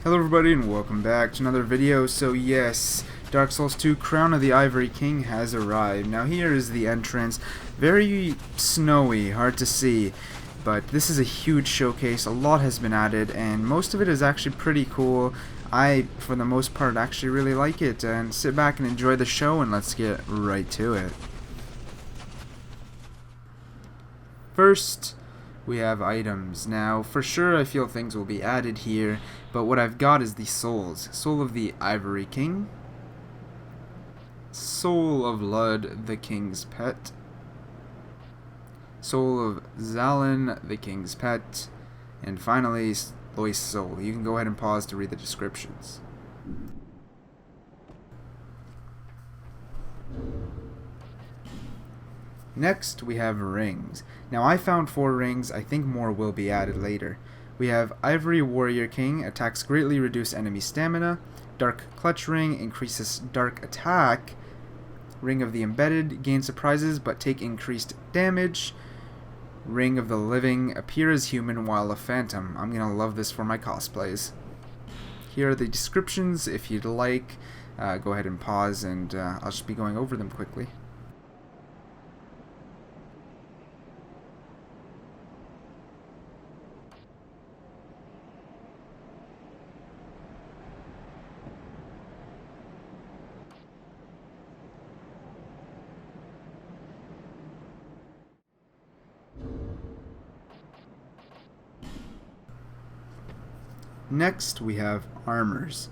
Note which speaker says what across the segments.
Speaker 1: Hello everybody and welcome back to another video. So yes, Dark Souls 2 Crown of the Ivory King has arrived. Now here is the entrance. Very snowy, hard to see, but this is a huge showcase. A lot has been added and most of it is actually pretty cool. I, for the most part, actually really like it. And sit back and enjoy the show and let's get right to it. First, we have items. Now, for sure I feel things will be added here, but what I've got is the souls. Soul of the Ivory King, Soul of Lud, the King's Pet, Soul of Zalin, the King's Pet, and finally, Lois Soul. You can go ahead and pause to read the descriptions. Next, we have rings. Now, I found 4 rings. I think more will be added later. We have Ivory Warrior King, attacks greatly reduce enemy stamina. Dark Clutch Ring, increases dark attack. Ring of the Embedded, gain surprises but take increased damage. Ring of the Living, appear as human while a phantom. I'm gonna love this for my cosplays. Here are the descriptions. If you'd like, go ahead and pause and I'll just be going over them quickly. Next, we have armors.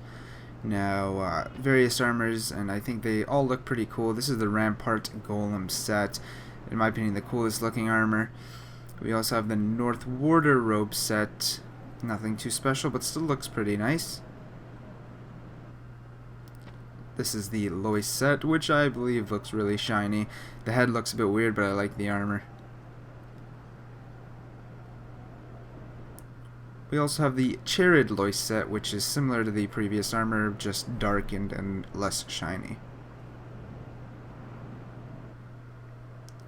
Speaker 1: Now, various armors, and I think they all look pretty cool. This is the Rampart Golem set. In my opinion, the coolest looking armor. We also have the North Warder robe set. Nothing too special, but still looks pretty nice. This is the Lois set, which I believe looks really shiny. The head looks a bit weird, but I like the armor. We also have the Charid Lois set, which is similar to the previous armor, just darkened and less shiny.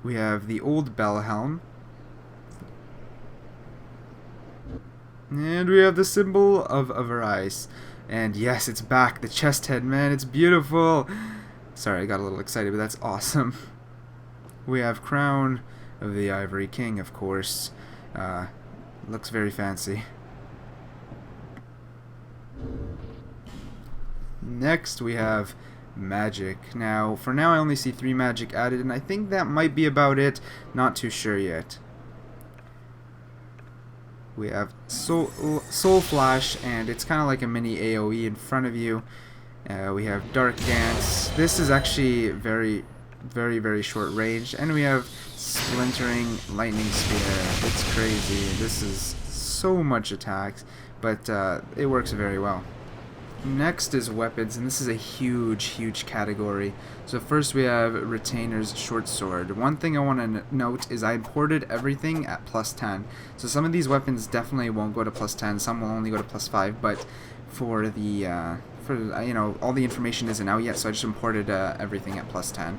Speaker 1: We have the Old Bell Helm. And we have the symbol of Avarice. And yes, it's back, the chest head, man, it's beautiful! Sorry, I got a little excited, but that's awesome. We have Crown of the Ivory King, of course. Looks very fancy. Next, we have magic. Now, for now I only see 3 magic added, and I think that might be about it. Not too sure yet. We have Soul Flash, and it's kind of like a mini AoE in front of you. We have Dark Dance. This is actually very short range. And we have Splintering Lightning Spear. It's crazy. This is so much attacks, but it works very well. Next is weapons, and this is a huge category. So first we have Retainer's Short Sword. One thing I want to note is I imported everything at +10. So some of these weapons definitely won't go to +10, some will only go to +5, but for the you know, all the information isn't out yet, so I just imported everything at +10.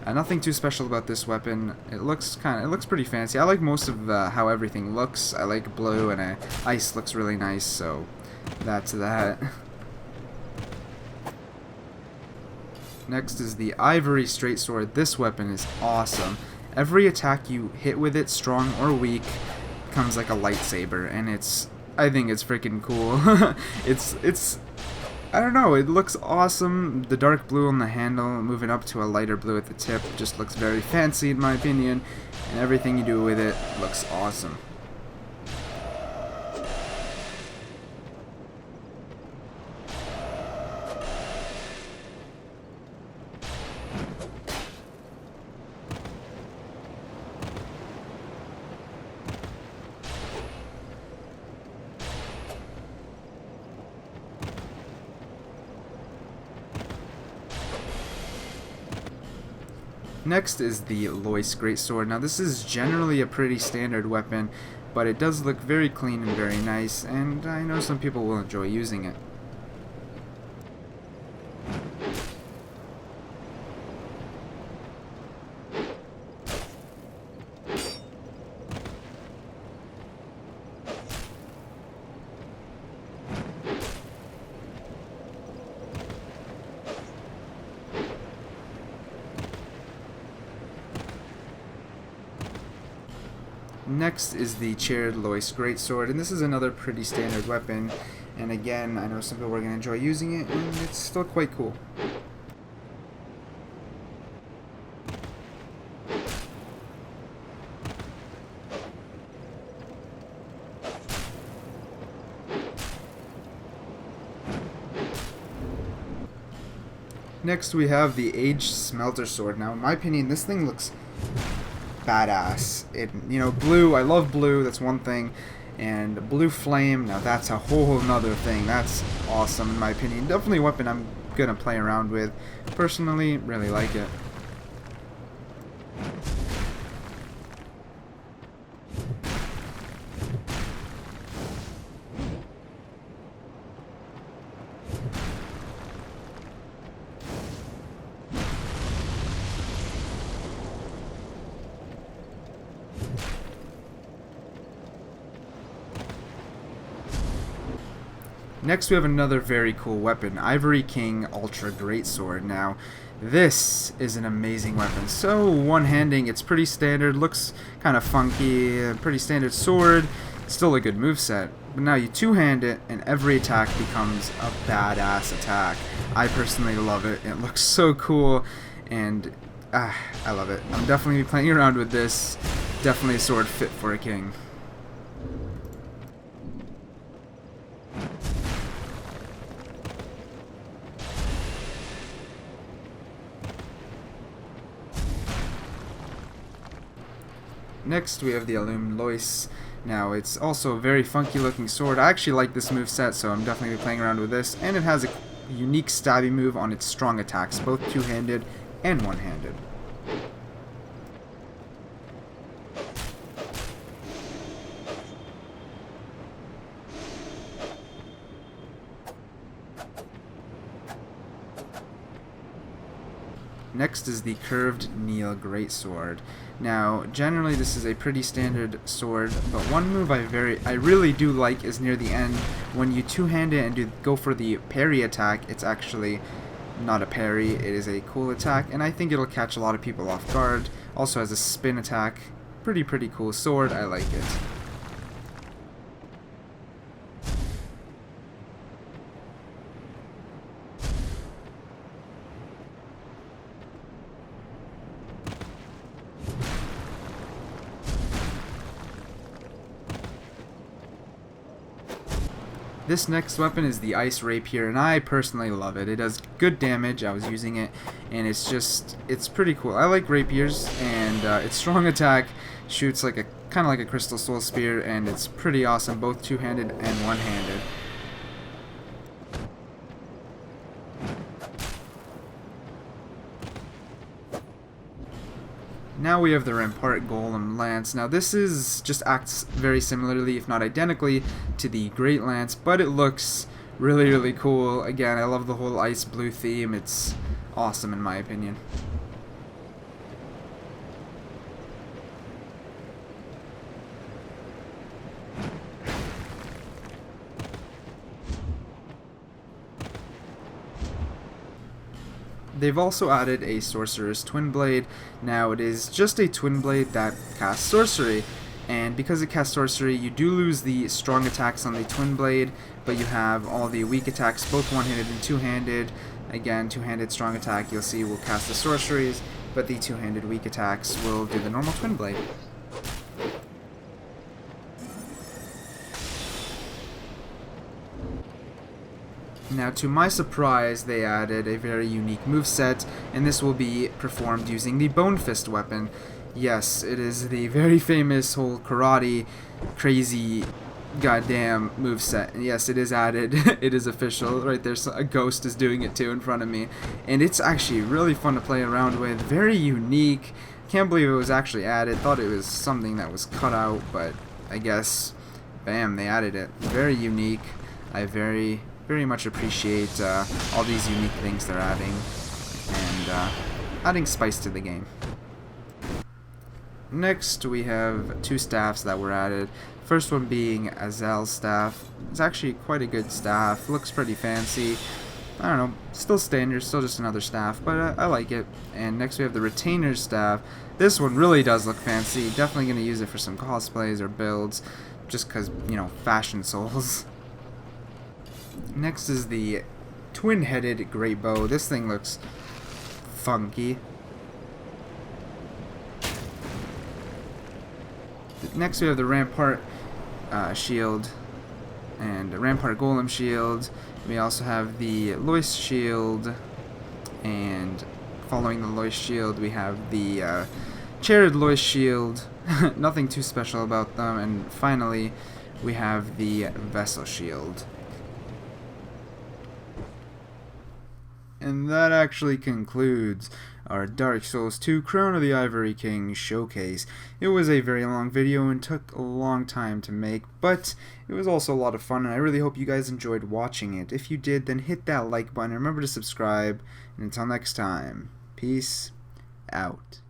Speaker 1: Nothing too special about this weapon. It looks pretty fancy. I like most of how everything looks. I like blue, and ice looks really nice, so that's that. Next is the Ivory Straight Sword. This weapon is awesome. Every attack you hit with it, strong or weak, becomes like a lightsaber, and I think it's freaking cool. I don't know, it looks awesome. The dark blue on the handle, moving up to a lighter blue at the tip, just looks very fancy in my opinion, and everything you do with it looks awesome. Next is the Lois Greatsword. Now this is generally a pretty standard weapon, but it does look very clean and very nice, and I know some people will enjoy using it. Next is the Chaired Lois Greatsword, and this is another pretty standard weapon. And again, I know some people are going to enjoy using it, and it's still quite cool. Next we have the Aged Smelter Sword. Now in my opinion this thing looks badass. Blue, I love blue, that's one thing. And blue flame, now that's a whole nother thing. That's awesome in my opinion. Definitely a weapon I'm gonna play around with. Personally, really like it. Next we have another very cool weapon, Ivory King Ultra Greatsword. Now, this is an amazing weapon. So one-handing, it's pretty standard, looks kind of funky, pretty standard sword, still a good moveset. But now you two-hand it, and every attack becomes a badass attack. I personally love it. It looks so cool, and I love it. I'm definitely playing around with this. Definitely a sword fit for a king. Next we have the Illumined Lois. Now it's also a very funky looking sword. I actually like this moveset, so I'm definitely playing around with this. And it has a unique stabby move on its strong attacks, both two-handed and one-handed. Next is the Curved Kneel Greatsword. Now, generally this is a pretty standard sword, but one move I really do like is near the end. When you two-hand it and go for the parry attack, it's actually not a parry, it is a cool attack, and I think it'll catch a lot of people off guard. Also has a spin attack. Pretty cool sword, I like it. This next weapon is the Ice Rapier, and I personally love it. It does good damage. I was using it, and it's pretty cool. I like rapiers, and its strong attack shoots like kind of like a Crystal Soul Spear, and it's pretty awesome, both two-handed and one-handed. Now we have the Rampart Golem Lance. Now this just acts very similarly, if not identically, to the Great Lance, but it looks really cool. Again, I love the whole ice blue theme. It's awesome in my opinion. They've also added a Sorcerer's Twin Blade. Now it is just a Twin Blade that casts sorcery, and because it casts sorcery you do lose the strong attacks on the Twin Blade, but you have all the weak attacks, both one-handed and two-handed. Again, two-handed strong attack you'll see will cast the sorceries, but the two-handed weak attacks will do the normal Twin Blade. Now, to my surprise, they added a very unique moveset, and this will be performed using the Bone Fist weapon. Yes, it is the very famous whole karate, crazy, goddamn moveset. And yes, it is added. It is official. Right there, a ghost is doing it too in front of me. And it's actually really fun to play around with. Very unique. Can't believe it was actually added. Thought it was something that was cut out, but I guess, bam, they added it. Very unique. I very much appreciate all these unique things they're adding, and adding spice to the game. Next we have two staffs that were added. First one being Azel's staff. It's actually quite a good staff, looks pretty fancy. I don't know, still standard, still just another staff, but I like it. And next we have the Retainer staff. This one really does look fancy. Definitely going to use it for some cosplays or builds, just because, you know, fashion souls. Next is the twin-headed great bow. This thing looks funky. Next we have the Rampart shield and the Rampart Golem shield. We also have the Lois shield, and following the Lois shield we have the Charid Lois shield. Nothing too special about them. And finally we have the Vessel shield. And that actually concludes our Dark Souls 2 Crown of the Ivory King showcase. It was a very long video and took a long time to make, but it was also a lot of fun, and I really hope you guys enjoyed watching it. If you did, then hit that like button, remember to subscribe, and until next time, peace out.